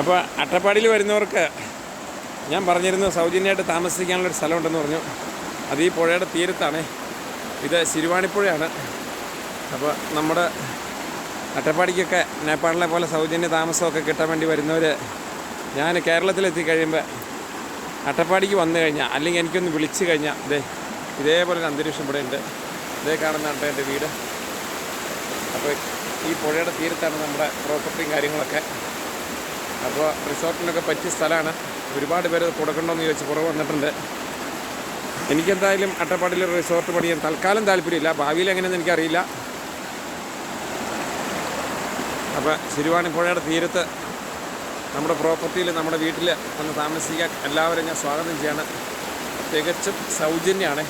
അപ്പോൾ അട്ടപ്പാടിയിൽ വരുന്നവർക്ക് ഞാൻ പറഞ്ഞിരുന്നു സൗജന്യമായിട്ട് താമസിക്കാനുള്ളൊരു സ്ഥലമുണ്ടെന്ന് പറഞ്ഞു. അത് ഈ പുഴയുടെ തീരത്താണ്. ഇത് ശിരുവാണിപ്പുഴയാണ്. അപ്പോൾ നമ്മുടെ അട്ടപ്പാടിക്കൊക്കെ നേപ്പാളിലെ പോലെ സൗജന്യ താമസമൊക്കെ കിട്ടാൻ വേണ്ടി വരുന്നവർ, ഞാൻ കേരളത്തിലെത്തി കഴിയുമ്പോൾ അട്ടപ്പാടിക്ക് വന്നു കഴിഞ്ഞാൽ അല്ലെങ്കിൽ എനിക്കൊന്ന് വിളിച്ചു കഴിഞ്ഞാൽ ഇതേപോലൊരു അന്തരീക്ഷം ഇവിടെ ഉണ്ട്. ഇതേ കാണുന്നതാണ് എൻ്റെ വീട്. അപ്പോൾ ഈ പുഴയുടെ തീരത്താണ് നമ്മുടെ പ്രോപ്പർട്ടിയും കാര്യങ്ങളൊക്കെ. അപ്പോൾ റിസോർട്ടിനൊക്കെ പറ്റിയ സ്ഥലമാണ്. ഒരുപാട് പേര് കൊടുക്കണമെന്ന് ചോദിച്ച് കുറവ് വന്നിട്ടുണ്ട്. എനിക്കെന്തായാലും അട്ടപ്പാടിയിൽ റിസോർട്ട് പണിയാൻ തൽക്കാലം താല്പര്യമില്ല. ഭാവിയിൽ എങ്ങനെയെന്ന് എനിക്കറിയില്ല. അപ്പോൾ ശിരുവാണിപ്പുഴയുടെ തീരത്ത് നമ്മുടെ പ്രോപ്പർട്ടിയിൽ നമ്മുടെ വീട്ടിൽ വന്ന് താമസിക്കാൻ എല്ലാവരും ഞാൻ സ്വാഗതം ചെയ്യാണ്. തികച്ചും സൗജന്യമാണ്.